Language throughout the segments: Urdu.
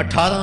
18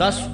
10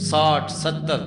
60, 70,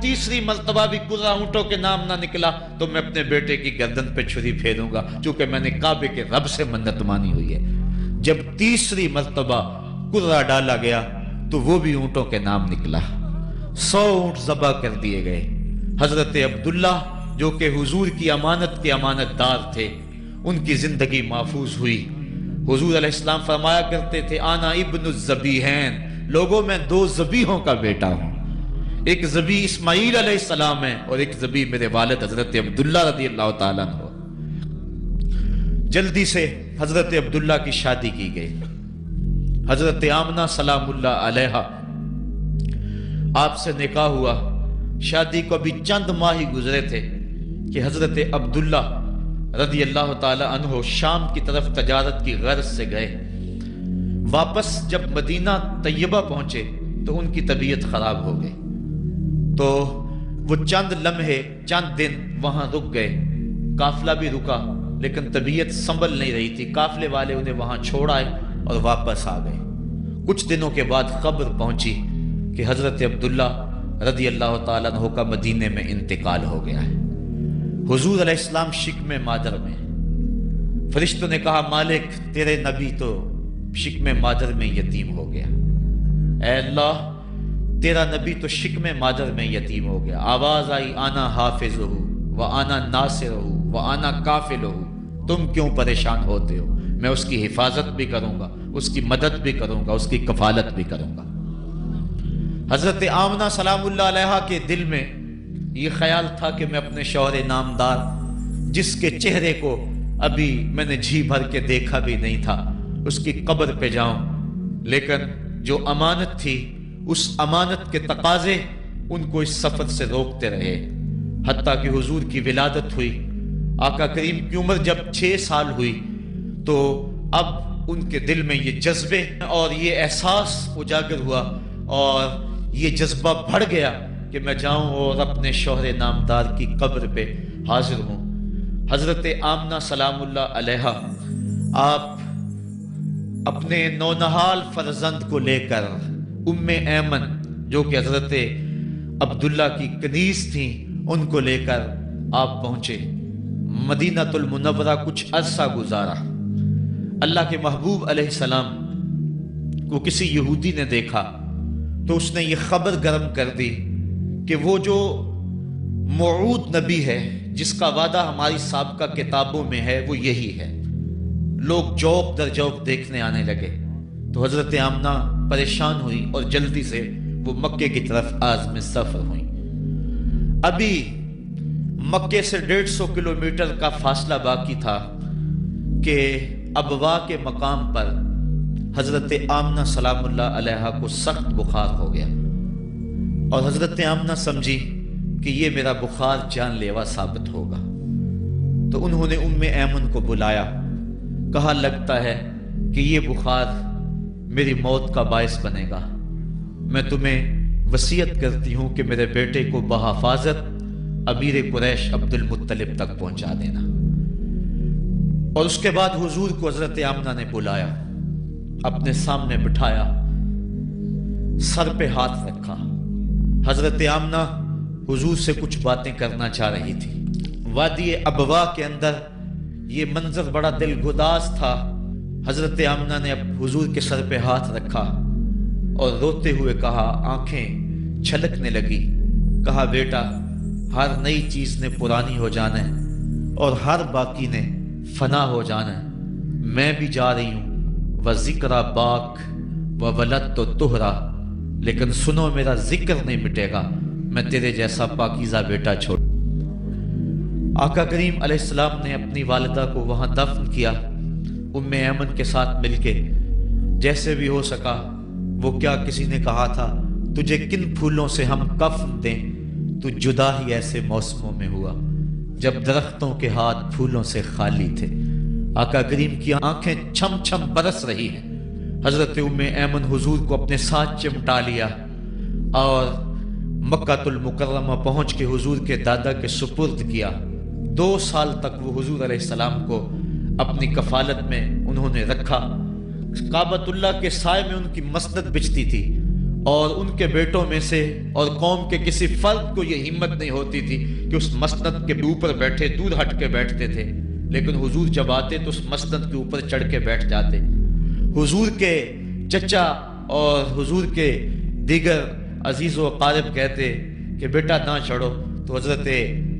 تیسری مرتبہ بھی قرہ اونٹوں کے نام نہ نکلا تو میں اپنے بیٹے کی گردن پہ چھری پھیروں گا، چونکہ میں نے کعبے کے رب سے منت مانی ہوئی ہے۔ جب تیسری مرتبہ قرہ ڈالا گیا تو وہ بھی اونٹوں کے نام نکلا، 100 اونٹ ذبح کر دیے گئے۔ حضرت عبداللہ جو کہ حضور کی امانت کے امانت دار تھے، ان کی زندگی محفوظ ہوئی۔ حضور علیہ السلام فرمایا کرتے تھے آنا ابن الذبیحین، لوگوں میں 2 ذبیحوں کا بیٹا ہوں، ایک ذبیح اسماعیل علیہ السلام ہے اور ایک ذبیح میرے والد حضرت عبداللہ رضی اللہ تعالیٰ عنہ۔ جلدی سے حضرت عبداللہ کی شادی کی گئی۔ حضرت آمنہ سلام اللہ علیہا آپ سے نکاح ہوا، شادی کو ابھی چند ماہ ہی گزرے تھے کہ حضرت عبداللہ رضی اللہ تعالی عنہ شام کی طرف تجارت کی غرض سے گئے۔ واپس جب مدینہ طیبہ پہنچے تو ان کی طبیعت خراب ہو گئی، تو وہ چند لمحے چند دن وہاں رک گئے، قافلہ بھی رکا لیکن طبیعت سنبھل نہیں رہی تھی، قافلے والے انہیں وہاں چھوڑ آئے اور واپس آ گئے۔ کچھ دنوں کے بعد خبر پہنچی کہ حضرت عبداللہ رضی اللہ تعالیٰ عنہ کا مدینے میں انتقال ہو گیا ہے۔ حضور علیہ السلام شکم مادر میں، فرشتوں نے کہا مالک تیرے نبی تو شکم مادر میں یتیم ہو گیا، اے اللہ تیرا نبی تو شکم مادر میں یتیم ہو گیا۔ آواز آئی آنا حافظہ و آنا ناصرہ و آنا کافلہ، تم کیوں پریشان ہوتے ہو، میں اس کی حفاظت بھی کروں گا، اس کی مدد بھی کروں گا، اس کی کفالت بھی کروں گا۔ حضرت آمنہ سلام اللہ علیہا کے دل میں یہ خیال تھا کہ میں اپنے شوہر نامدار جس کے چہرے کو ابھی میں نے جی بھر کے دیکھا بھی نہیں تھا اس کی قبر پہ جاؤں، لیکن جو امانت تھی اس امانت کے تقاضے ان کو اس سفر سے روکتے رہے، حتیٰ کہ حضور کی ولادت ہوئی۔ آقا کریم کی عمر جب 6 سال ہوئی تو اب ان کے دل میں یہ جذبے اور یہ احساس اجاگر ہوا اور یہ جذبہ بڑھ گیا کہ میں جاؤں اور اپنے شوہر نامدار کی قبر پہ حاضر ہوں۔ حضرت آمنہ سلام اللہ علیہا آپ اپنے نونہال فرزند کو لے کر ام ایمن جو کہ حضرت عبداللہ کی کنیز تھیں ان کو لے کر آپ پہنچے مدینہ المنورہ۔ کچھ عرصہ گزارا، اللہ کے محبوب علیہ السلام کو کسی یہودی نے دیکھا تو اس نے یہ خبر گرم کر دی کہ وہ جو موعود نبی ہے جس کا وعدہ ہماری سابقہ کتابوں میں ہے وہ یہی ہے۔ لوگ جوق در جوق دیکھنے آنے لگے تو حضرت آمنہ پریشان ہوئی اور جلدی سے وہ مکے کی طرف عازم سفر ہوئی۔ ابھی مکے سے 150 کلومیٹر کا فاصلہ باقی تھا کہ ابوا کے مقام پر حضرت آمنہ سلام اللہ علیہا کو سخت بخار ہو گیا اور حضرت آمنہ سمجھی کہ یہ میرا بخار جان لیوا ثابت ہوگا، تو انہوں نے ام ایمن کو بلایا، کہا لگتا ہے کہ یہ بخار میری موت کا باعث بنے گا، میں تمہیں وصیت کرتی ہوں کہ میرے بیٹے کو بحفاظت امیر قریش عبد المطلب تک پہنچا دینا۔ اور اس کے بعد حضور کو حضرت آمنہ نے بلایا، اپنے سامنے بٹھایا، سر پہ ہاتھ رکھا۔ حضرت آمنہ حضور سے کچھ باتیں کرنا چاہ رہی تھی۔ وادی ابوا کے اندر یہ منظر بڑا دلگداز تھا۔ حضرت آمنہ نے حضور کے سر پہ ہاتھ رکھا اور روتے ہوئے کہا، آنکھیں چھلکنے لگی، کہا بیٹا ہر نئی چیز نے پرانی ہو جانا ہے اور ہر باقی نے فنا ہو جانا ہے، میں بھی جا رہی ہوں وذکر باک وولدت طہرا، لیکن سنو میرا ذکر نہیں مٹے گا، میں تیرے جیسا پاکیزہ بیٹا چھوڑ۔ آقا کریم علیہ السلام نے اپنی والدہ کو وہاں دفن کیا، ام ایمن کے ساتھ مل کے جیسے بھی ہو سکا۔ وہ کیا کسی نے کہا تھا تجھے کن پھولوں سے ہم کفن دیں، تو جدا ہی ایسے موسموں میں ہوا جب درختوں کے ہاتھ پھولوں سے خالی تھے۔ آقا کریم کی آنکھیں چھم چھم برس رہی ہیں۔ حضرت ام ایمن حضور کو اپنے ساتھ چمٹا لیا اور مکہ المکرمہ پہنچ کے حضور کے دادا کے سپرد کیا۔ 2 سال تک وہ حضور علیہ السلام کو اپنی کفالت میں انہوں نے رکھا۔ کعبۃ اللہ کے سائے میں ان کی مسند بچتی تھی اور ان کے بیٹوں میں سے اور قوم کے کسی فرد کو یہ ہمت نہیں ہوتی تھی کہ اس مسند کے اوپر بیٹھے، دور ہٹ کے بیٹھتے تھے، لیکن حضور جب آتے تو اس مسند کے اوپر چڑھ کے بیٹھ جاتے۔ حضور کے چچا اور حضور کے دیگر عزیز و اقارب کہتے کہ بیٹا نہ چڑھو، تو حضرت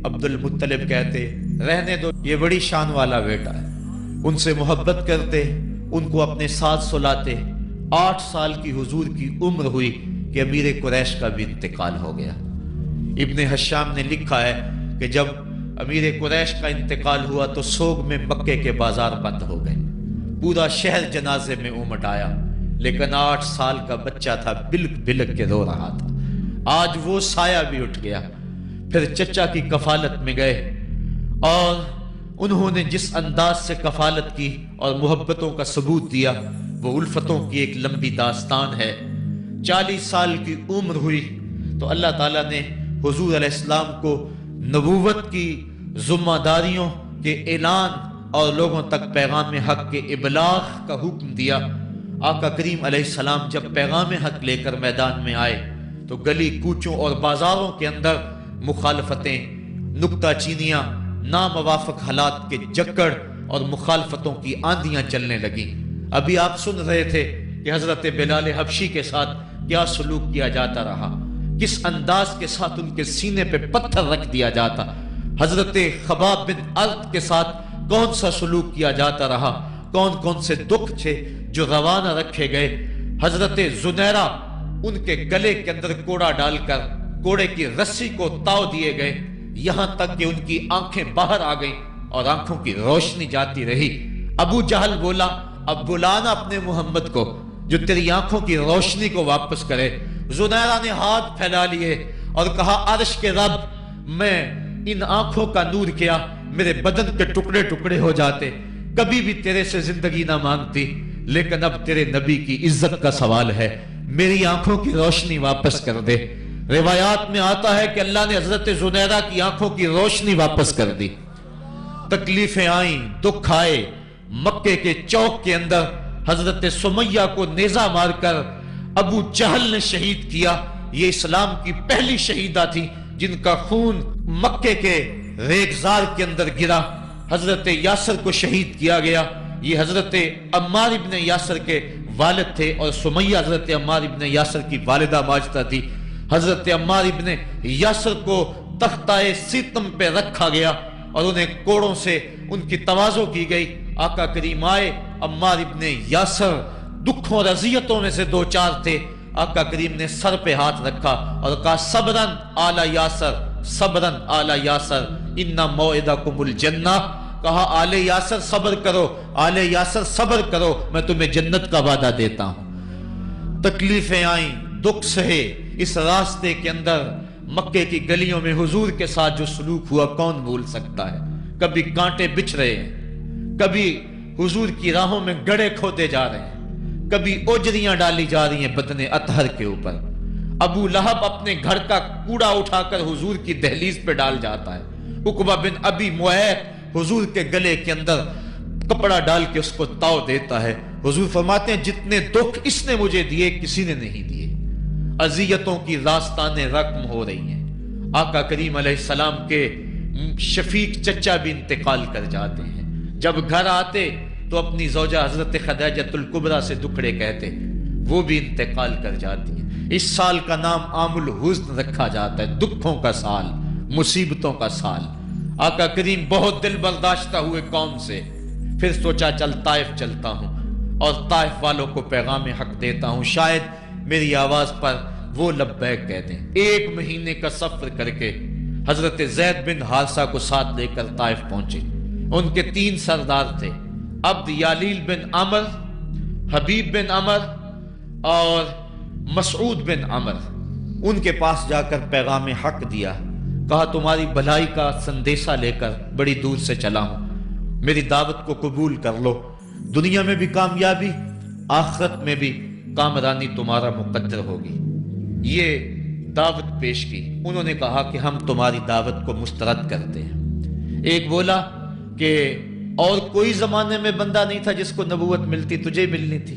عبد المطلب کہتے رہنے دو، یہ بڑی شان والا بیٹا ہے۔ ان سے محبت کرتے، ان کو اپنے ساتھ سلاتے۔ 8 سال کی حضور کی عمر ہوئی کہ امیر قریش کا بھی انتقال ہو گیا۔ ابن حشام نے لکھا ہے کہ جب امیر قریش کا انتقال ہوا تو سوگ میں مکے کے بازار بند ہو گئے، پورا شہر جنازے میں امٹ آیا، لیکن 8 سال کا بچہ تھا، بلک بلک کے رو رہا تھا۔ آج وہ سایہ بھی اٹھ گیا۔ پھر چچا کی کفالت میں گئے اور انہوں نے جس انداز سے کفالت کی اور محبتوں کا ثبوت دیا وہ الفتوں کی ایک لمبی داستان ہے۔ 40 سال کی عمر ہوئی تو اللہ تعالیٰ نے حضور علیہ السلام کو نبوت کی ذمہ داریوں کے اعلان اور لوگوں تک پیغام حق کے ابلاغ کا حکم دیا۔ آقا کریم علیہ السلام جب پیغام حق لے کر میدان میں آئے تو گلی کوچوں اور بازاروں کے اندر مخالفتیں، نکتہ چینیاں، ناموافق حالات کے جکڑ اور مخالفتوں کی آندیاں چلنے لگیں۔ ابھی آپ سن رہے تھے کہ حضرت بلال حبشی کے ساتھ کیا سلوک کیا جاتا رہا، کس انداز کے ساتھ ان کے سینے پہ پتھر رکھ دیا جاتا۔ حضرت خباب بن ارد کے ساتھ کون سا سلوک کیا جاتا رہا، کون کون سے دکھ تھے جو روانہ رکھے گئے۔ حضرت زنیرہ ان کے گلے کے اندر کوڑا ڈال کر کوڑے کی رسی کو تاؤ دیے گئے، یہاں تک کہ ان کی آنکھیں باہر آ گئیں اور آنکھوں کی روشنی جاتی رہی۔ ابو جہل بولا اب بلانا اپنے محمد کو جو تیری آنکھوں کی روشنی کو واپس کرے۔ زنیرہ نے ہاتھ پھیلا لیے اور کہا عرش کے رب، میں ان آنکھوں کا نور کیا میرے بدن کے ٹکڑے ٹکڑے ہو جاتے، کبھی بھی تیرے سے زندگی نہ مانگتی، لیکن اب تیرے نبی کی عزت کا سوال ہے، میری آنکھوں کی روشنی واپس کر دے۔ روایات میں آتا ہے کہ اللہ نے حضرت زنیرہ کی آنکھوں کی روشنی واپس کر دی۔ تکلیفیں آئیں، دکھ آئے۔ مکے کے چوک کے اندر حضرت سمیہ کو نیزہ مار کر ابو جہل نے شہید کیا۔ یہ اسلام کی پہلی شہیدہ تھی جن کا خون مکے کے ریگزار کے اندر گرا۔ حضرت یاسر کو شہید کیا گیا۔ یہ حضرت عمار ابن یاسر کے والد تھے اور سمیہ حضرت عمار ابن یاسر کی والدہ ماجدہ تھی۔ حضرت عمار ابن یاسر کو تختہ سیتم پہ رکھا گیا اور انہیں کوڑوں سے ان کی تواضع کی گئی۔ آقا کریم آئے، عمار ابن یاسر دکھوں اور اذیتوں میں سے 2-4 تھے۔ آقا کریم نے سر پہ ہاتھ رکھا اور کہا صبرن آل یاسر، صبرن آل یاسر ان موعدکم الجنہ۔ کہا آل یاسر صبر کرو، آل یاسر صبر کرو، میں تمہیں جنت کا وعدہ دیتا ہوں۔ تکلیفیں آئیں، دکھ سہے۔ اس راستے کے اندر مکے کی گلیوں میں حضور کے ساتھ جو سلوک ہوا کون بھول سکتا ہے۔ کبھی کانٹے بچھ رہے ہیں، کبھی حضور کی راہوں میں گڑھے کھودے جا رہے ہیں، کبھی اوجریاں ڈالی جا رہی ہیں بدن اطہر کے اوپر۔ ابو لہب اپنے گھر کا کوڑا اٹھا کر حضور کی دہلیز پہ ڈال جاتا ہے۔ عقبہ بن ابی معیط حضور کے گلے کے اندر کپڑا ڈال کے اس کو تاؤ دیتا ہے۔ حضور فرماتے ہیں جتنے دکھ اس نے مجھے دیے کسی نے نہیں دیے۔ اذیتوں کی داستانیں رقم ہو رہی ہیں۔ آقا کریم علیہ السلام کے شفیق چچا بھی انتقال کر جاتے ہیں۔ جب گھر آتے تو اپنی زوجہ حضرت خدیجۃ الکبریٰ سے دکھڑے کہتے، وہ بھی انتقال کر جاتی ہیں۔ اس سال کا نام عام الحزن رکھا جاتا ہے، دکھوں کا سال، مصیبتوں کا سال۔ آقا کریم بہت دل برداشتہ ہوئے قوم سے، پھر سوچا چل طائف چلتا ہوں اور طائف والوں کو پیغام حق دیتا ہوں، شاید میری آواز پر وہ لبیک کہہ دیں۔ 1 مہینے کا سفر کر کے حضرت زید بن حارثہ کو ساتھ لے کر طائف پہنچے۔ ان کے 3 سردار تھے، عبد یالیل بن عمر، حبیب بن عمر اور مسعود بن عمر۔ ان کے پاس جا کر پیغام حق دیا، کہا تمہاری بھلائی کا سندیشہ لے کر بڑی دور سے چلا ہوں، میری دعوت کو قبول کر لو، دنیا میں بھی کامیابی، آخرت میں بھی کامرانی تمہارا مقدر ہوگی۔ یہ دعوت پیش کی۔ انہوں نے کہا کہ ہم تمہاری دعوت کو مسترد کرتے ہیں۔ ایک بولا کہ اور کوئی زمانے میں بندہ نہیں تھا جس کو نبوت ملتی، تجھے ملنی تھی،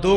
2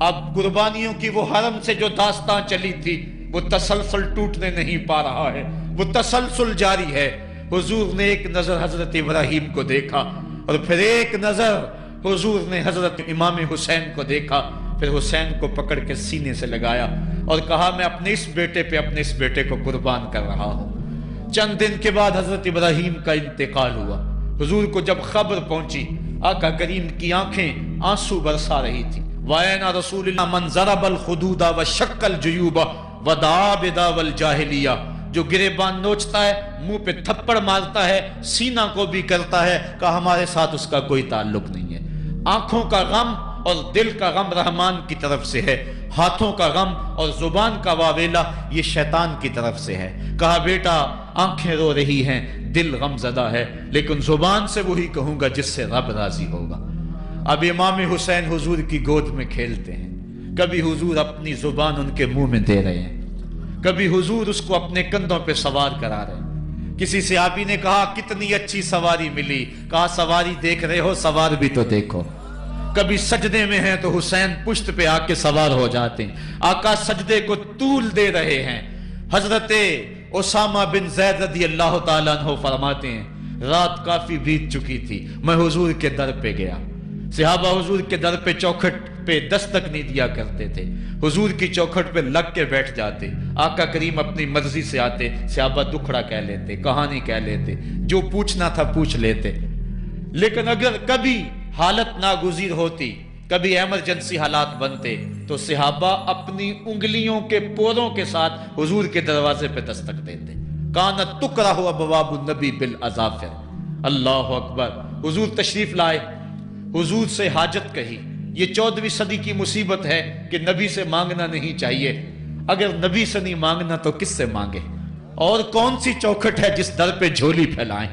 اب قربانیوں کی وہ حرم سے جو داستان چلی تھی وہ تسلسل ٹوٹنے نہیں پا رہا ہے، وہ تسلسل جاری ہے۔ حضور نے ایک نظر حضرت ابراہیم کو دیکھا، اور پھر ایک نظر حضور نے حضرت امام حسین کو دیکھا، پھر حسین کو پکڑ کے سینے سے لگایا اور کہا میں اپنے اس بیٹے پہ اپنے اس بیٹے کو قربان کر رہا ہوں۔ چند دن کے بعد حضرت ابراہیم کا انتقال ہوا۔ حضور کو جب خبر پہنچی، آقا کریم کی آنکھیں آنسو برسا رہی تھی۔ وَأَيْنَ رَسُولُ اللَّهِ مَنْ ضَرَبَ الْخُدُودَ وَشَقَّ الْجُيُوبَ وَدَعَا بِدَعْوَى الْجَاهِلِيَّةِ، جو گریبان نوچتا ہے، منہ پہ تھپڑ مارتا ہے، سینہ کو بھی کرتا ہے، کہ ہمارے ساتھ اس کا کوئی تعلق نہیں ہے۔ آنکھوں کا غم اور دل کا غم رحمان کی طرف سے ہے، ہاتھوں کا غم اور زبان کا واویلا یہ شیطان کی طرف سے ہے۔ کہا بیٹا آنکھیں رو رہی ہیں، دل غم زدہ ہے، لیکن زبان سے وہی کہوں گا جس سے رب راضی ہوگا۔ اب امام حسین حضور کی گود میں کھیلتے ہیں، کبھی حضور اپنی زبان ان کے منہ میں دے رہے ہیں، کبھی حضور اس کو اپنے کندھوں پہ سوار کرا رہے ہیں۔ کسی صحابی نے کہا کتنی اچھی سواری ملی، کہا سواری دیکھ رہے ہو سوار بھی تو دیکھو۔ کبھی سجدے میں ہیں تو حسین پشت پہ آ کے سوار ہو جاتے ہیں، آقا سجدے کو طول دے رہے ہیں۔ حضرت اسامہ بن زید رضی اللہ تعالیٰ عنہ فرماتے ہیں رات کافی بیت چکی تھی، میں حضور کے در پہ گیا۔ صحابہ حضور کے در پہ چوکھٹ پہ دستک نہیں دیا کرتے تھے، حضور کی چوکھٹ پہ لگ کے بیٹھ جاتے۔ آقا کریم اپنی مرضی سے آتے، صحابہ دکھڑا کہہ لیتے، کہانی کہہ لیتے، جو پوچھنا تھا پوچھ لیتے۔ لیکن اگر کبھی حالت ناگزیر ہوتی، کبھی ایمرجنسی حالات بنتے، تو صحابہ اپنی انگلیوں کے پوروں کے ساتھ حضور کے دروازے پہ دستک دیتے۔ کانت تکرہ ابواب النبی بالاظافر۔ اللہ اکبر۔ حضور تشریف لائے، حضور سے حاجت کہی۔ یہ 14ویں صدی کی مصیبت ہے کہ نبی سے مانگنا نہیں چاہیے۔ اگر نبی سے نہیں مانگنا تو کس سے مانگے؟ اور کون سی چوکھٹ ہے جس در پہ جھولی پھیلائیں؟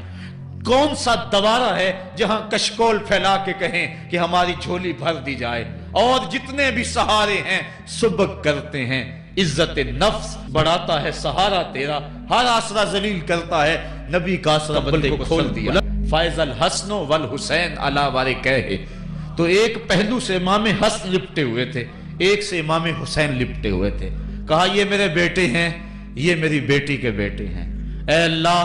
کون سا دوارہ ہے جہاں کشکول پھیلا کے کہیں کہ ہماری جھولی بھر دی جائے؟ اور جتنے بھی سہارے ہیں سبک کرتے ہیں۔ عزت نفس بڑھاتا ہے سہارا تیرا، ہر آسرا ذلیل کرتا ہے، نبی کا آسرا بندے کو کھول دیا۔ فائز الحسن والحسین علی وارکہ۔ تو ایک پہلو سے امام حسن لپٹے ہوئے تھے، ایک سے امام حسین لپٹے ہوئے تھے۔ کہا یہ میرے بیٹے ہیں، یہ میری بیٹی کے بیٹے ہیں، اے اللہ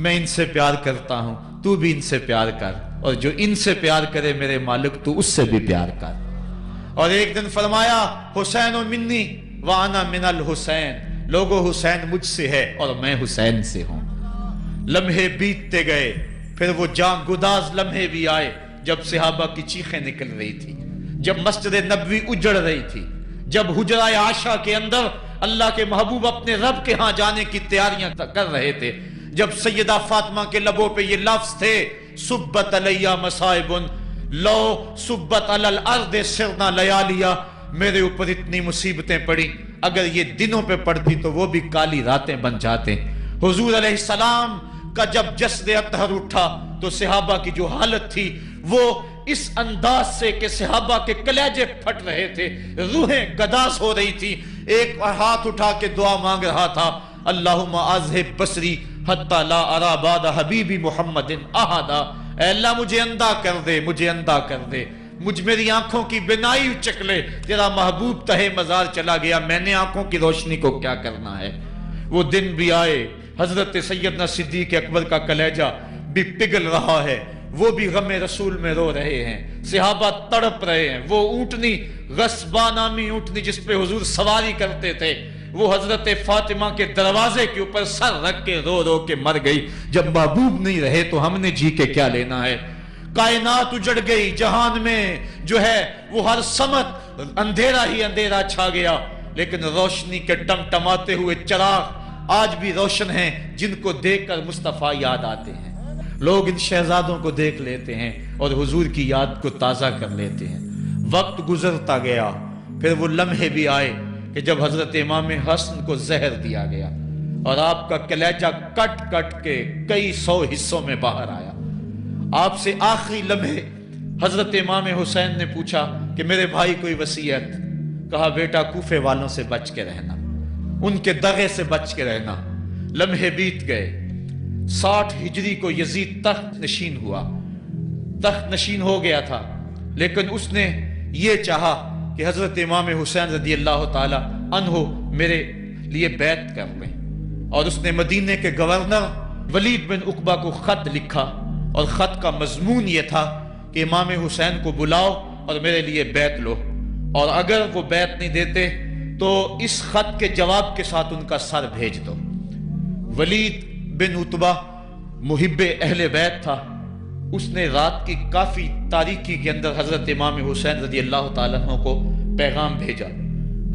میں ان سے پیار کرتا ہوں، تو بھی ان سے پیار کر، اور جو ان سے پیار کرے میرے مالک تو اس سے بھی پیار کر۔ اور ایک دن فرمایا حسین منی وانا من الحسین، لوگو حسین مجھ سے ہے اور میں حسین سے ہوں۔ لمحے بیتتے گئے، پھر وہ جاں گداز لمحے بھی آئے جب صحابہ کی چیخیں نکل رہی تھی، جب مسجد نبوی اجڑ رہی تھی، جب حجرہ عائشہ کے اندر اللہ کے محبوب اپنے رب کے ہاں جانے کی تیاریاں کر رہے تھے، جب سیدہ فاطمہ کے لبوں پہ یہ لفظ تھے سبت علیہ مصائب لو سبت علی الارض سرنا لیالیا، میرے اوپر اتنی مصیبتیں پڑی، اگر یہ دنوں پہ پڑتی تو وہ بھی کالی راتیں بن جاتے۔ حضور علیہ السلام کا جب جسد اطہر اٹھا تو صحابہ کی جو حالت تھی وہ اس انداز سے کہ صحابہ کے کلیجے پھٹ رہے تھے، روحیں گداس ہو رہی تھی۔ ایک ہاتھ اٹھا کے دعا مانگ رہا تھا، اللہم اذہب بصری حتی لا ارا بعد حبیبی محمد احدا، اے اللہ مجھے اندھا کر دے، مجھے اندھا کر دے، میری آنکھوں کی بینائی اچک لے، تیرا محبوب تہے مزار چلا گیا، میں نے آنکھوں کی روشنی کو کیا کرنا ہے۔ وہ دن بھی آئے، حضرت سیدنا صدیق اکبر کا کلیجہ بھی پگھل رہا ہے، وہ بھی غم رسول میں رو رہے ہیں، صحابہ تڑپ رہے ہیں۔ وہ اونٹنی غصبہ نامی اونٹنی جس پہ حضور سواری کرتے تھے، وہ حضرت فاطمہ کے دروازے کے اوپر سر رکھ کے رو رو کے مر گئی۔ جب محبوب نہیں رہے تو ہم نے جی کے کیا لینا ہے؟ کائنات اجڑ گئی، جہان میں جو ہے وہ ہر سمت اندھیرا ہی اندھیرا چھا گیا، لیکن روشنی کے ٹمٹماتے ہوئے چراغ آج بھی روشن ہیں، جن کو دیکھ کر مصطفیٰ یاد آتے ہیں۔ لوگ ان شہزادوں کو دیکھ لیتے ہیں اور حضور کی یاد کو تازہ کر لیتے ہیں۔ وقت گزرتا گیا، پھر وہ لمحے بھی آئے کہ جب حضرت امام حسن کو زہر دیا گیا اور آپ کا کلیجہ کٹ کٹ کے کئی 100 حصوں میں باہر آیا۔ آپ سے آخری لمحے حضرت امام حسین نے پوچھا کہ میرے بھائی کوئی وصیت؟ کہا بیٹا کوفے والوں سے بچ کے رہنا، ان کے دغے سے بچ کے رہنا۔ لمحے بیت گئے، 60 ہجری کو یزید تخت نشین ہوا، تخت نشین ہو گیا تھا، لیکن اس نے یہ چاہا کہ حضرت امام حسین رضی اللہ تعالی عنہ میرے لیے بیعت کر لیں، اور اس نے مدینے کے گورنر ولید بن عقبہ کو خط لکھا، اور خط کا مضمون یہ تھا کہ امام حسین کو بلاؤ اور میرے لیے بیعت لو، اور اگر وہ بیعت نہیں دیتے تو اس خط کے جواب کے ساتھ ان کا سر بھیج دو۔ ولید بن عتبہ محب اہل بیت تھا، اس نے رات کی کافی تاریکی کے اندر حضرت امام حسین رضی اللہ تعالیٰ عنہ کو پیغام بھیجا۔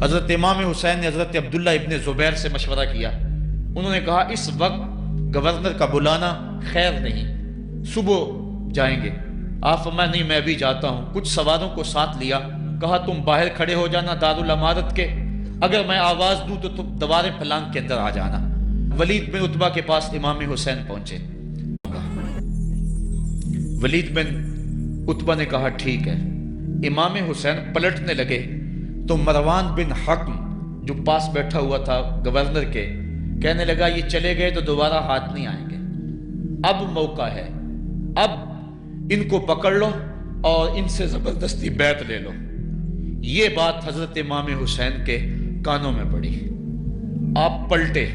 حضرت امام حسین نے حضرت عبداللہ ابن زبیر سے مشورہ کیا، انہوں نے کہا اس وقت گورنر کا بلانا خیر نہیں، صبح جائیں گے۔ آپ فرمایا نہیں میں بھی جاتا ہوں، کچھ سواروں کو ساتھ لیا، کہا تم باہر کھڑے ہو جانا دارالامارت کے، اگر میں آواز دوں تو تم دوارے پھلانگ کے اندر آ جانا۔ ولید بن عتبہ کے پاس امام حسین پہنچے، ولید بن عتبہ نے کہا ٹھیک ہے۔ امام حسین پلٹنے لگے تو مروان بن حکم جو پاس بیٹھا ہوا تھا گورنر کے، کہنے لگا یہ چلے گئے تو دوبارہ ہاتھ نہیں آئیں گے، اب موقع ہے، اب ان کو پکڑ لو اور ان سے زبردستی بیعت لے لو۔ یہ بات حضرت امام حسین کے کانوں میں پڑی، آپ پلٹے،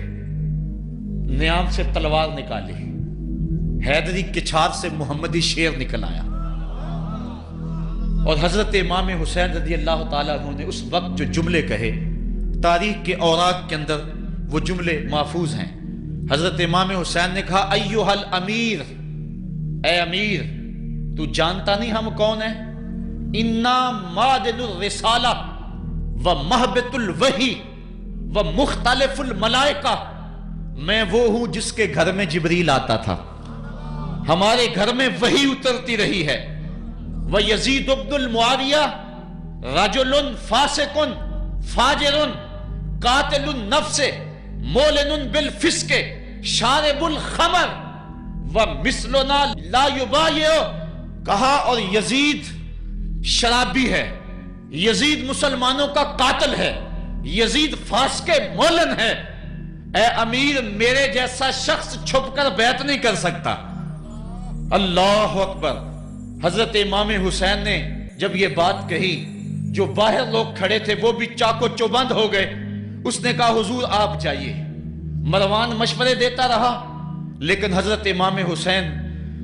نیام سے تلوار نکالی، حیدری کچھار سے محمدی شیر نکل آیا، اور حضرت امام حسین رضی اللہ تعالیٰ عنہ نے اس وقت جو جملے کہے، تاریخ کے اوراق کے اندر وہ جملے محفوظ ہیں۔ حضرت امام حسین نے کہا ایھا الامیر، اے امیر تو جانتا نہیں ہم کون ہیں؟ انا معدن الرسالہ و محبت الوحی و مختلف الملائکہ، میں وہ ہوں جس کے گھر میں جبریل آتا تھا، ہمارے گھر میں وحی اترتی رہی ہے۔ وَيَزِيدُ بْنُ الْمُعَاوِيَةِ رَجُلٌ فَاسِقٌ فَاجِرٌ قَاتِلُ النَّفْسِ مُعْلِنٌ بِالْفِسْقِ شَارِبُ الْخَمْرِ وَمِثْلُنَا لَا يُبَايِعُ، کہا اور یزید شرابی ہے، یزید مسلمانوں کا قاتل ہے، یزید فاسق مولن ہے، اے امیر میرے جیسا شخص چھپ کر بیعت نہیں کر سکتا۔ اللہ اکبر۔ حضرت امام حسین نے جب یہ بات کہی، جو باہر لوگ کھڑے تھے وہ بھی چاقو چوبند ہو گئے۔ اس نے کہا حضور آپ جائیے۔ مروان مشورے دیتا رہا، لیکن حضرت امام حسین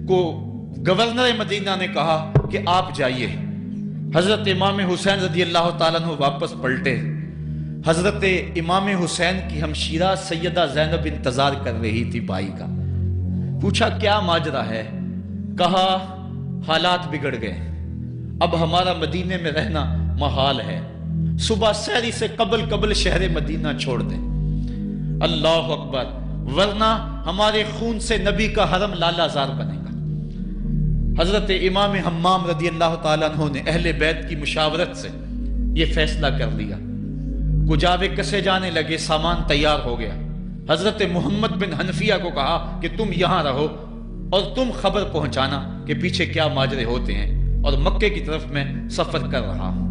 کو گورنر مدینہ نے کہا کہ آپ جائیے۔ حضرت امام حسین رضی اللہ تعالیٰ عنہ واپس پلٹے۔ حضرت امام حسین کی ہمشیرہ سیدہ زینب انتظار کر رہی تھی بھائی کا۔ پوچھا کیا ماجرا ہے؟ کہا حالات بگڑ گئے، اب ہمارا مدینے میں رہنا محال ہے، صبح سحری سے قبل شہر مدینہ چھوڑ دیں۔ اللہ اکبر، ورنہ ہمارے خون سے نبی کا حرم لالا زار بنے گا۔ حضرت امام حمام رضی اللہ تعالیٰ عنہ نے اہل بیت کی مشاورت سے یہ فیصلہ کر لیا۔ کجاوے کسے جانے لگے، سامان تیار ہو گیا۔ حضرت محمد بن حنفیہ کو کہا کہ تم یہاں رہو اور تم خبر پہنچانا کہ پیچھے کیا ماجرے ہوتے ہیں، اور مکے کی طرف میں سفر کر رہا ہوں۔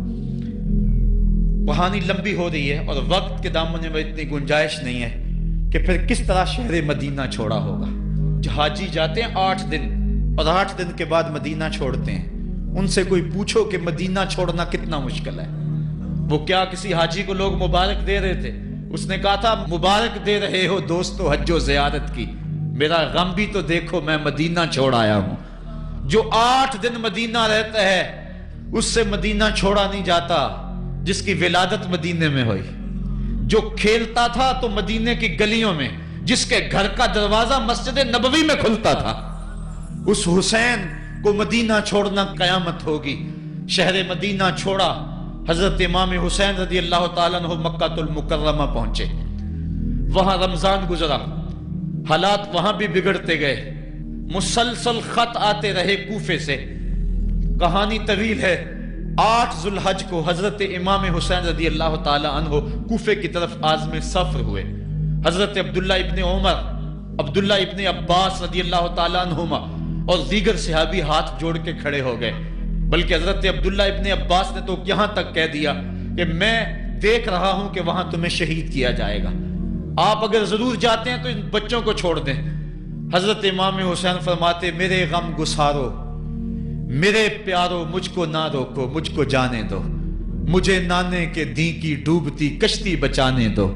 کہانی لمبی ہو رہی ہے اور وقت کے دامن میں اتنی گنجائش نہیں ہے کہ پھر کس طرح شہر مدینہ چھوڑا ہوگا۔ حاجی جاتے ہیں 8 دن اور 8 دن کے بعد مدینہ چھوڑتے ہیں۔ ان سے کوئی پوچھو کہ مدینہ چھوڑنا کتنا مشکل ہے۔ وہ کیا کسی حاجی کو لوگ مبارک دے رہے تھے؟ اس نے کہا تھا مبارک دے رہے ہو دوستو حج و زیارت کی، میرا غم بھی تو دیکھو، میں مدینہ چھوڑ آیا ہوں۔ جو 8 دن مدینہ رہتا ہے اس سے مدینہ چھوڑا نہیں جاتا جس کی ولادت مدینے میں ہوئی، جو کھیلتا تھا تو مدینے کی گلیوں میں، جس کے گھر کا دروازہ مسجد نبوی میں کھلتا تھا، اس حسین کو مدینہ چھوڑنا قیامت ہوگی۔ شہر مدینہ چھوڑا، حضرت امام حسین رضی اللہ تعالیٰ عنہ مکہ المکرمہ پہنچے، وہاں رمضان گزرا، حالات وہاں بھی بگڑتے گئے، مسلسل خط آتے رہے کوفے سے۔ کہانی طویل ہے۔ 8 ذوالحج کو حضرت امام حسین رضی اللہ تعالیٰ عنہ کوفے کی طرف عازم سفر ہوئے۔ حضرت عبداللہ ابن عمر، عبداللہ ابن عباس رضی اللہ تعالیٰ عنہما اور دیگر صحابی ہاتھ جوڑ کے کھڑے ہو گئے، بلکہ حضرت عبداللہ ابن عباس نے تو یہاں تک کہہ دیا کہ میں دیکھ رہا ہوں کہ وہاں تمہیں شہید کیا جائے گا، آپ اگر ضرور جاتے ہیں تو ان بچوں کو چھوڑ دیں۔ حضرت امام حسین فرماتے میرے غم گسارو، میرے پیارو، مجھ کو نہ روکو، مجھ کو جانے دو، مجھے نانے کے دی کی ڈوبتی کشتی بچانے دو.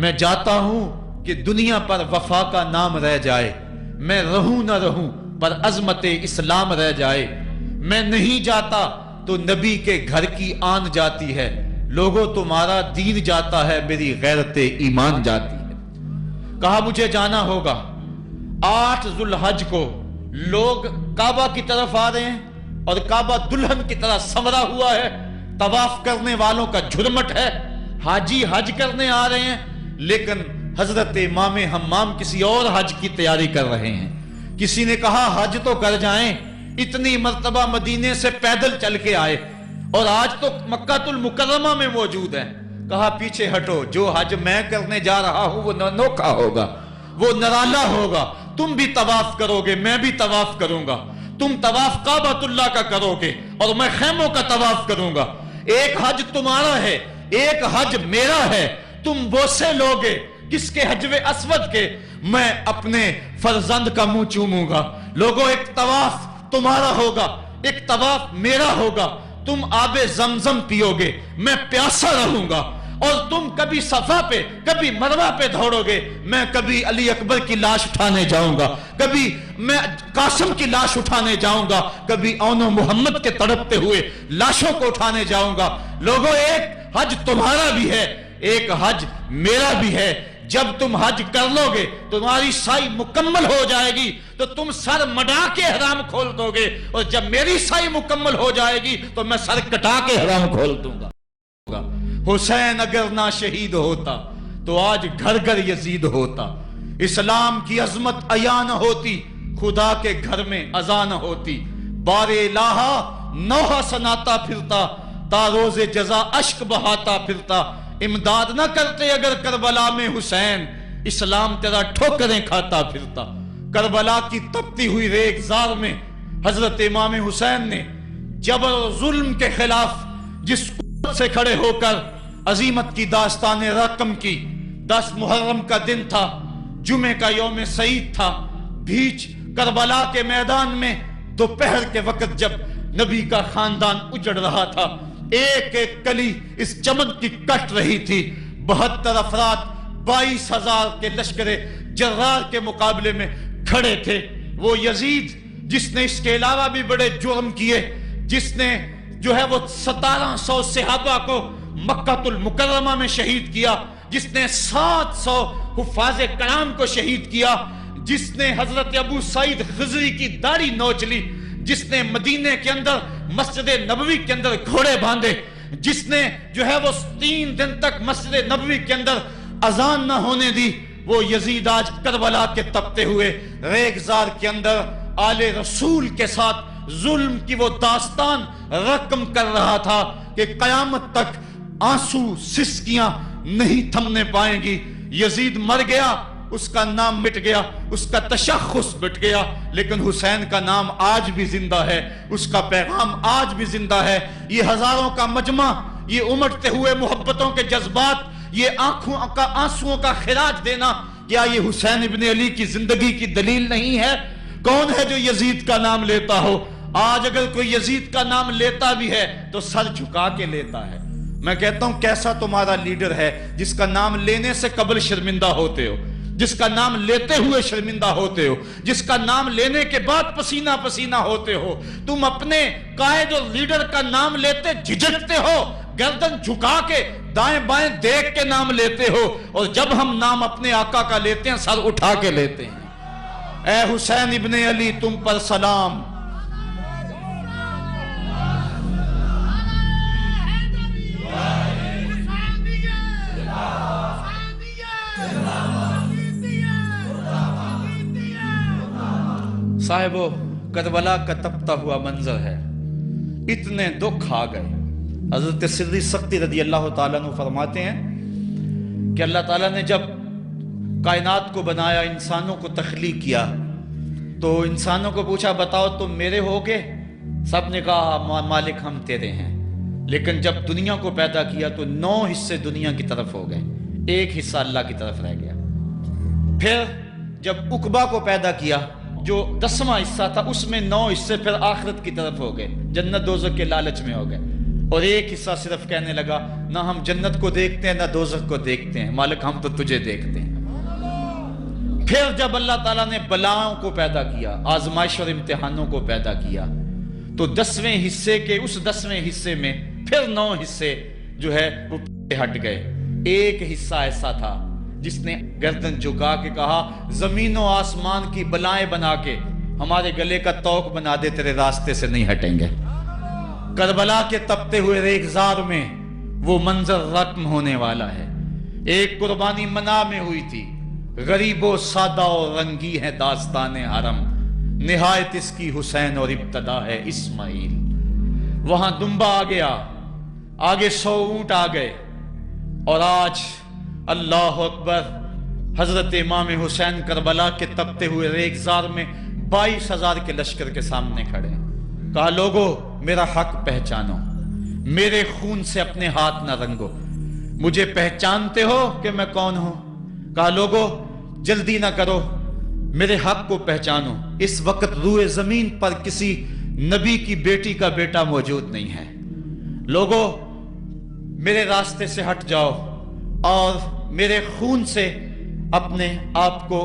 میں جاتا ہوں کہ دنیا پر وفا کا نام رہ جائے. میں رہوں نہ رہوں پر عظمت اسلام رہ جائے. میں نہیں جاتا تو نبی کے گھر کی آن جاتی ہے. لوگوں تمہارا دین جاتا ہے, میری غیرت ایمان جاتی ہے. کہا مجھے جانا ہوگا. 8 ذو الحج کو لوگ کعبہ کی طرف آ رہے ہیں اور کعبہ دلہن کی طرح سنورا ہوا ہے. طواف کرنے والوں کا جھرمٹ ہے. حاجی حج کرنے آ رہے ہیں, لیکن حضرت امام حمام کسی اور حج کی تیاری کر رہے ہیں. کسی نے کہا حج تو کر جائیں, اتنی مرتبہ مدینے سے پیدل چل کے آئے اور آج تو مکہ المکرمہ میں موجود ہیں. کہا پیچھے ہٹو, جو حج میں کرنے جا رہا ہوں وہ نوکھا ہوگا, وہ نرالا ہوگا. تم بھی طواف کرو گے, میں بھی طواف کروں گا. تم طواف کعبۃ اللہ کا کرو گے اور میں خیموں کا طواف کروں گا. ایک حج تمہارا ہے, ایک حج میرا ہے. تم بوسے لوگے کس کے حجر اسود کے, میں اپنے فرزند کا منہ چوموں گا. لوگوں ایک طواف تمہارا ہوگا, ایک طواف میرا ہوگا. تم آب زمزم پیو گے, میں پیاسا رہوں گا. اور تم کبھی صفا پہ کبھی مروہ پہ دوڑو گے, میں کبھی علی اکبر کی لاش اٹھانے جاؤں گا, کبھی میں قاسم کی لاش اٹھانے جاؤں گا, کبھی اون و محمد کے تڑپتے ہوئے لاشوں کو اٹھانے جاؤں گا. لوگوں ایک حج تمہارا بھی ہے, ایک حج میرا بھی ہے. جب تم حج کر لو گے تمہاری سائی مکمل ہو جائے گی تو تم سر مڈا کے حرام کھول دو گے, اور جب میری سائی مکمل ہو جائے گی تو میں سر کٹا کے حرام کھول دوں گا. حسین اگر نہ شہید ہوتا تو آج گھر گھر یزید ہوتا. اسلام کی عظمت عیاں نہ ہوتی, خدا کے گھر میں اذان نہ ہوتی. بار الہا نوحہ سناتا پھرتا, تا روز جزا اشک بہاتا پھرتا. امداد نہ کرتے اگر کربلا میں حسین, اسلام تیرا ٹھوکریں کھاتا پھرتا. کربلا کی تپتی ہوئی ریگزار میں حضرت امام حسین نے جبر و ظلم کے خلاف جس قوت سے کھڑے ہو کر عظیمت کی داستان رقم کی. 10 محرم کا دن تھا, جمعے کا یوم سعید تھا. بھیچ کربلا کے میدان میں دوپہر کے وقت جب نبی کا خاندان اجڑ رہا تھا, ایک ایک کلی اس چمن کی کٹ رہی تھی. 72 افراد 22,000 کے لشکر جرار کے مقابلے میں کھڑے تھے. وہ یزید جس نے اس کے علاوہ بھی بڑے جرم کیے, جس نے جو ہے وہ 1700 صحابہ کو مکہ المکرمہ میں شہید کیا, جس نے 700 حفاظ کرام کو شہید کیا, جس نے حضرت ابو سعید خضری کی داڑھی نوچ لی, جس نے مدینے کے اندر مسجد نبوی کے اندر گھوڑے باندھے, جس نے جو ہے وہ 3 دن تک مسجد نبوی کے اندر اذان نہ ہونے دی, وہ یزید آج کربلا کے تپتے ہوئے ریگزار کے اندر آل رسول کے ساتھ ظلم کی وہ داستان رقم کر رہا تھا کہ قیامت تک آنسو سسکیاں نہیں تھمنے پائیں گی. یزید مر گیا, اس کا نام مٹ گیا, اس کا تشخص مٹ گیا, لیکن حسین کا نام آج بھی زندہ ہے, اس کا پیغام آج بھی زندہ ہے. یہ ہزاروں کا مجمع, یہ امٹتے ہوئے محبتوں کے جذبات, یہ آنکھوں کا آنسوؤں کا خراج دینا, کیا یہ حسین ابن علی کی زندگی کی دلیل نہیں ہے؟ کون ہے جو یزید کا نام لیتا ہو؟ آج اگر کوئی یزید کا نام لیتا بھی ہے تو سر جھکا کے لیتا ہے. میں کہتا ہوں کیسا تمہارا لیڈر ہے جس کا نام لینے سے قبل شرمندہ ہوتے ہو, جس کا نام لیتے ہوئے شرمندہ ہوتے ہو, جس کا نام لینے کے بعد پسینہ پسینہ ہوتے ہو. تم اپنے قائد اور لیڈر کا نام لیتے جھجکتے ہو, گردن جھکا کے دائیں بائیں دیکھ کے نام لیتے ہو, اور جب ہم نام اپنے آقا کا لیتے ہیں سر اٹھا کے لیتے ہیں. اے حسین ابن علی تم پر سلام. صاحبو, کربلا کا تپتا ہوا منظر ہے, اتنے دکھ آ گئے. حضرت سری سختی رضی اللہ تعالیٰ عنہ فرماتے ہیں کہ اللہ تعالیٰ نے جب کائنات کو بنایا, انسانوں کو تخلیق کیا, تو انسانوں کو پوچھا بتاؤ تم میرے ہوگے؟ سب نے کہا مالک ہم تیرے ہیں. لیکن جب دنیا کو پیدا کیا تو 9 حصے دنیا کی طرف ہو گئے, 1 حصہ اللہ کی طرف رہ گیا. پھر جب عقبہ کو پیدا کیا جو 10واں حصہ تھا, اس میں 9 حصے پھر آخرت کی طرف ہو گئے, جنت دوزخ کے لالچ میں ہو گئے. اور ایک حصہ صرف کہنے لگا نہ ہم جنت کو دیکھتے ہیں نہ دوزخ کو دیکھتے ہیں، مالک ہم تو تجھے دیکھتے ہیں۔ پھر جب اللہ تعالیٰ نے بلاؤں کو پیدا کیا، آزمائش اور امتحانوں کو پیدا کیا، تو 10ویں حصے کے اس 10ویں حصے میں پھر 9 حصے جو ہے وہ پیچھے ہٹ گئے۔ ایک حصہ ایسا تھا جس نے گردن جھکا کے کہا زمین و آسمان کی بلائیں بنا کے ہمارے گلے کا توق بنا دے، تیرے راستے سے نہیں ہٹیں گے۔ کربلا کے تپتے ہوئے ریگزار میں وہ منظر رقم ہونے والا ہے۔ ایک قربانی منا میں ہوئی تھی، غریب و سادہ اور رنگی ہے داستان حرم، نہایت اس کی حسین اور ابتدا ہے اسماعیل۔ وہاں دمبا آ گیا، آگے 100 اونٹ آ گئے، اور آج اللہ اکبر حضرت امام حسین کربلا کے تپتے ہوئے ریگزار میں 22,000 کے لشکر کے سامنے کھڑے۔ کہا لوگو میرا حق پہچانو، میرے خون سے اپنے ہاتھ نہ رنگو، مجھے پہچانتے ہو کہ میں کون ہوں؟ کہا لوگو جلدی نہ کرو، میرے حق کو پہچانو۔ اس وقت روئے زمین پر کسی نبی کی بیٹی کا بیٹا موجود نہیں ہے۔ لوگو میرے راستے سے ہٹ جاؤ اور میرے خون سے اپنے آپ کو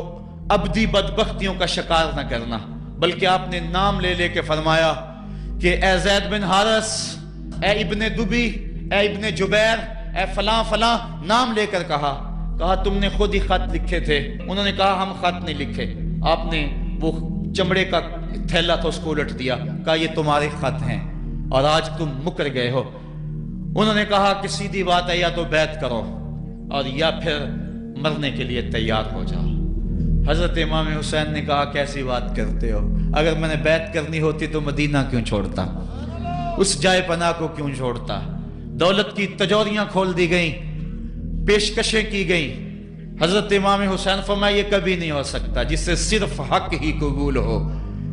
ابدی بدبختیوں کا شکار نہ کرنا۔ بلکہ آپ نے نام لے لے کے فرمایا کہ اے زید بن حارث، اے ابن دبی، اے ابن جبیر، اے فلاں فلاں، نام لے کر کہا تم نے خود ہی خط لکھے تھے۔ انہوں نے کہا ہم خط نہیں لکھے۔ آپ نے وہ چمڑے کا تھیلا تھا اس کو الٹ دیا، کہا یہ تمہارے خط ہیں اور آج تم مکر گئے ہو۔ انہوں نے کہا کہ سیدھی بات ہے، یا تو بیعت کرو اور یا پھر مرنے کے لیے تیار ہو جاؤ۔ حضرت امام حسین نے کہا کیسی بات کرتے ہو، اگر میں نے بیعت کرنی ہوتی تو مدینہ کیوں چھوڑتا، اس جائے پناہ کو کیوں چھوڑتا۔ دولت کی تجوریاں کھول دی گئیں، پیشکشیں کی گئیں۔ حضرت امام حسین فرمایا یہ کبھی نہیں ہو سکتا، جس سے صرف حق ہی قبول ہو،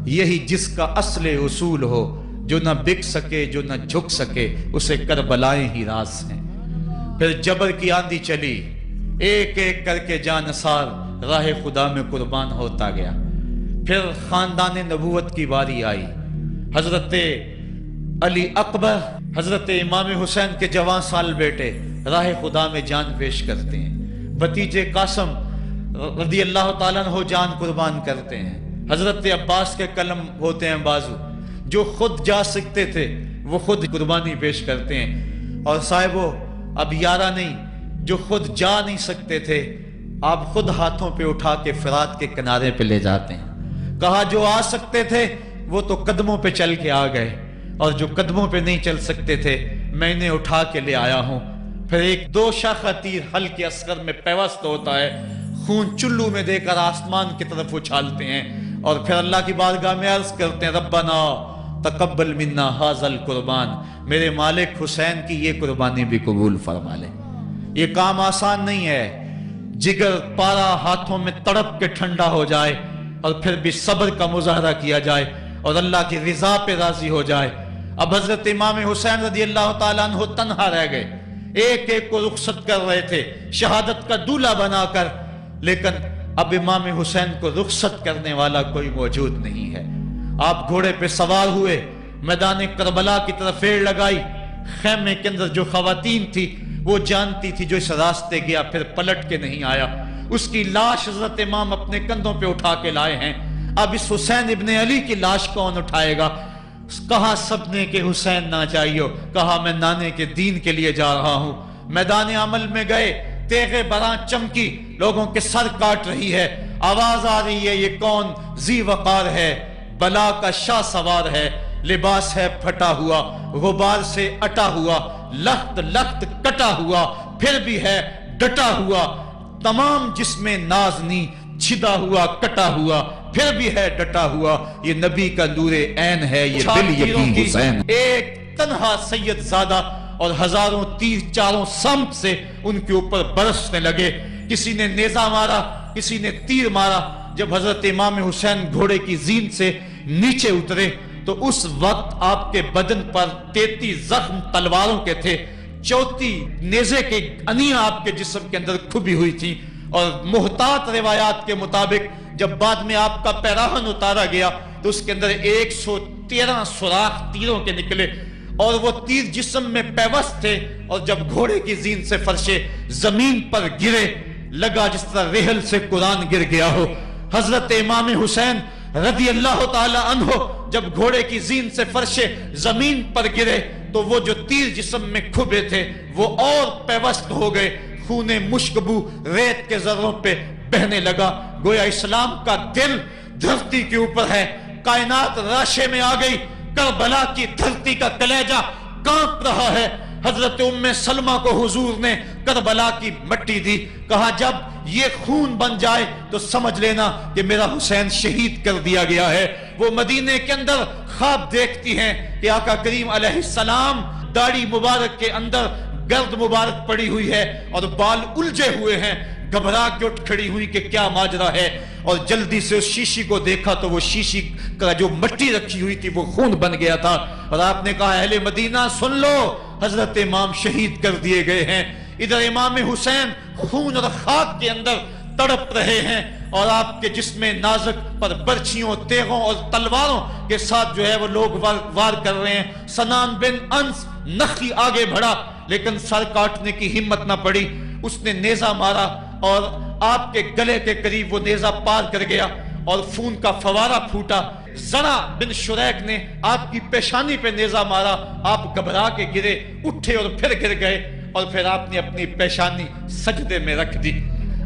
یہی جس کا اصل اصول ہو، جو نہ بک سکے جو نہ جھک سکے، اسے کربلائیں ہی راز ہیں۔ پھر جبر کی آندھی چلی، ایک ایک کر کے جان نثار راہ خدا میں قربان ہوتا گیا۔ پھر خاندان نبوت کی باری آئی۔ حضرت علی اکبر، حضرت امام حسین کے جوان سال بیٹے راہ خدا میں جان پیش کرتے ہیں۔ بھتیجے قاسم رضی اللہ تعالیٰ عنہ جان قربان کرتے ہیں۔ حضرت عباس کے قلم ہوتے ہیں بازو، جو خود جا سکتے تھے وہ خود قربانی پیش کرتے ہیں۔ اور صاحبو اب یارہ نہیں، جو خود جا نہیں سکتے تھے آپ خود ہاتھوں پہ اٹھا کے فرات کے کنارے پہ لے جاتے ہیں۔ کہا جو آ سکتے تھے وہ تو قدموں پہ چل کے آ گئے، اور جو قدموں پہ نہیں چل سکتے تھے میں انہیں اٹھا کے لے آیا ہوں۔ پھر ایک 2 شاخہ تیر ہلکے اصغر میں پیوست ہوتا ہے، خون چلو میں دے کر آسمان کی طرف اچھالتے ہیں، اور پھر اللہ کی بارگاہ میں عرض کرتے ہیں ربنا تقبل منا ھذا القربان، میرے مالک حسین کی یہ قربانی بھی قبول فرما لے۔ یہ کام آسان نہیں ہے، جگر پارا ہاتھوں میں تڑپ کے ٹھنڈا ہو جائے اور پھر بھی صبر کا مظاہرہ کیا جائے اور اللہ کی رضا پہ راضی ہو جائے۔ اب حضرت امام حسین رضی اللہ تعالیٰ عنہ تنہا رہ گئے، ایک ایک کو رخصت کر رہے تھے شہادت کا دولہا بنا کر، لیکن اب امام حسین کو رخصت کرنے والا کوئی موجود نہیں ہے۔ آپ گھوڑے پہ سوار ہوئے، میدان کربلا کی طرف پھیڑ لگائی۔ خیمے کے اندر جو خواتین تھی وہ جانتی تھی جو اس راستے گیا پھر پلٹ کے نہیں آیا، اس کی لاش حضرت امام اپنے کندھوں پہ اٹھا کے لائے ہیں۔ اب اس حسین ابن علی کی لاش کون اٹھائے گا؟ کہا سب نے کہ حسین نہ چاہیے، کہا میں نانے کے دین کے لیے جا رہا ہوں۔ میدان عمل میں گئے، تیغ براں چمکی، لوگوں کے سر کاٹ رہی ہے، آواز آ رہی ہے یہ کون ذی وقار ہے، بلا کا شاہ سوار ہے، لباس ہے پھٹا ہوا، غبار سے اٹا ہوا، لخت لخت کٹا ہوا، پھر بھی ہے ڈٹا ہوا، تمام جسم نازنی چھدا ہوا کٹا ہوا، پھر بھی ہے ڈٹا ہوا، یہ نبی کا نور عین ہے، یہ دل یقین حسین۔ ایک تنہا سید زادہ اور ہزاروں تیر چاروں سمت سے ان کے اوپر برسنے لگے، کسی نے نیزہ مارا، کسی نے تیر مارا۔ جب حضرت امام حسین گھوڑے کی زین سے نیچے اترے تو اس وقت آپ کے بدن پر 33 زخم تلواروں کے تھے، 34 نیزے کے انیاں آپ کے جسم کے اندر کھبی ہوئی تھی، اور محتاط روایات کے مطابق جب بعد میں آپ کا پیراہن اتارا گیا تو اس کے اندر 113 سوراخ تیروں کے نکلے، اور وہ تیر جسم میں پیوست تھے، اور جب گھوڑے کی زین سے فرشے زمین پر گرے لگا جس طرح ریحل سے قرآن گر گیا ہو۔ حضرت امام حسین رضی اللہ تعالی عنہ جب گھوڑے کی زین سے فرشے زمین پر گرے تو وہ جو تیر جسم میں کھبے تھے وہ اور پیوست ہو گئے، خون مشکبو ریت کے ذروں پہ بہنے لگا۔ گویا اسلام کا دل دھرتی کے اوپر ہے، کائنات راشے میں آ گئی، کربلا کی دھرتی کا کلیجہ کانپ رہا ہے۔ حضرت ام سلمہ کو حضور نے کربلا کی مٹی دی، کہا جب یہ خون بن جائے تو سمجھ لینا کہ میرا حسین شہید کر دیا گیا ہے۔ وہ مدینے کے اندر خواب دیکھتی ہیں کہ آقا کریم علیہ السلام داڑھی مبارک کے اندر گرد مبارک پڑی ہوئی ہے اور بال الجھے ہوئے ہیں، گھبرا کے اٹھ کھڑی ہوئی کہ کیا ماجرا ہے، اور جلدی سے اس شیشی کو دیکھا تو وہ شیشی کا جو مٹی رکھی ہوئی تھی وہ خون بن گیا تھا، اور آپ نے کہا اہل مدینہ سن لو، حضرت امام شہید کر دیے گئے ہیں۔ ادھر امام حسین خون اور خاک کے اندر تڑپ رہے ہیں، اور آپ کے جسم نازک پر برچھیوں، تیغوں اور تلواروں کے ساتھ جو ہے وہ لوگ وار کر رہے ہیں۔ سنان بن انس نخی آگے بڑھا لیکن سر کاٹنے کی ہمت نہ پڑی، اس نے نیزہ مارا اور آپ کے گلے کے قریب وہ نیزہ پار کر گیا اور خون کا فوارہ پھوٹا۔ زرع بن شریک نے آپ کی پیشانی پہ نیزہ مارا، آپ گھبرا کے گرے، اٹھے اور پھر گر گئے، اور پھر آپ نے اپنی پیشانی سجدے میں رکھ دی،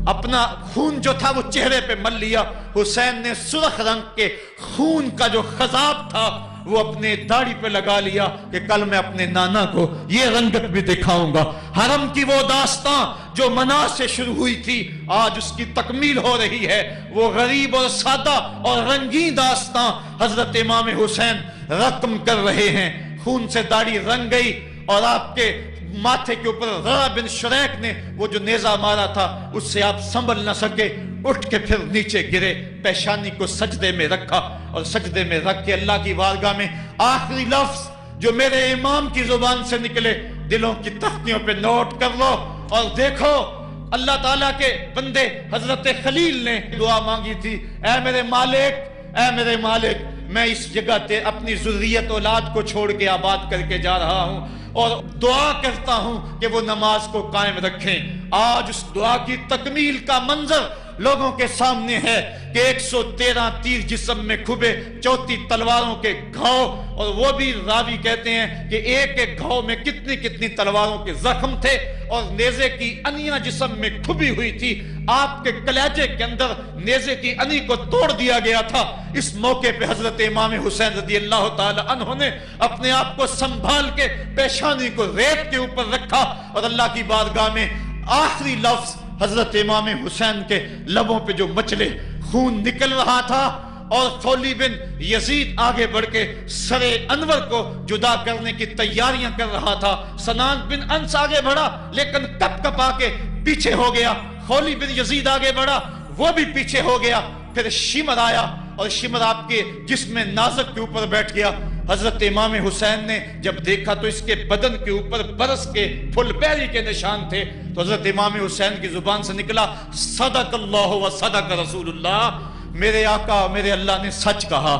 اپنا خون جو تھا وہ چہرے پہ مل لیا۔ حسین نے سرخ رنگ کے خون کا جو خضاب تھا وہ اپنے داڑھی پہ لگا لیا کہ کل میں اپنے نانا کو یہ رنگت بھی دکھاؤں گا۔ حرم کی وہ داستان جو منا سے شروع ہوئی تھی آج اس کی تکمیل ہو رہی ہے، وہ غریب اور سادہ اور رنگین داستان حضرت امام حسین رقم کر رہے ہیں۔ خون سے داڑھی رنگ گئی اور آپ کے ماتھے کے اوپر زرع بن شریک نے وہ جو نیزہ مارا تھا اس سے آپ سنبھل نہ سکے، اٹھ کے پھر نیچے گرے، پیشانی کو سجدے میں رکھا، اور سجدے میں رکھ کے اللہ کی بارگاہ میں آخری لفظ جو میرے امام کی زبان سے نکلے دلوں کی تختیوں پہ نوٹ کر لو اور دیکھو۔ اللہ تعالیٰ کے بندے حضرت خلیل نے دعا مانگی تھی، اے میرے مالک، اے میرے مالک، میں اس جگہ تے اپنی ذریت اولاد کو چھوڑ کے آباد کر کے جا رہا ہوں اور دعا کرتا ہوں کہ وہ نماز کو قائم رکھیں۔ آج اس دعا کی تکمیل کا منظر لوگوں کے سامنے ہے کہ 113 تیر جسم میں کھبے، 34 تلواروں کے گھاؤ، اور وہ بھی راوی کہتے ہیں کہ ایک ایک گھاؤ میں کتنی کتنی تلواروں کے زخم تھے، اور نیزے کی انیاں جسم میں کھبی ہوئی تھی، آپ کے کلیجے کے اندر نیزے کی انی کو توڑ دیا گیا تھا۔ اس موقع پہ حضرت امام حسین رضی اللہ تعالی عنہ نے اپنے آپ کو سنبھال کے پیشانی کو ریت کے اوپر رکھا، اور اللہ کی بارگاہ میں آخری لفظ حضرت امام حسین کے لبوں پہ جو مچلے، خون نکل رہا تھا، اور خولی بن یزید آگے بڑھ کے سر انور کو جدا کرنے کی تیاریاں کر رہا تھا۔ سنان بن انس آگے بڑھا لیکن کپ کپا کے پیچھے ہو گیا، خولی بن یزید آگے بڑھا وہ بھی پیچھے ہو گیا، پھر شمر آیا اور شمر آپ کے جسم نازک کے اوپر بیٹھ گیا۔ حضرت امام حسین نے جب دیکھا تو اس کے بدن کے اوپر برس کے پھل بیری کے نشان تھے، تو حضرت امام حسین کی زبان سے نکلا صدق اللہ و صدق رسول اللہ، میرے آقا میرے اللہ نے سچ کہا،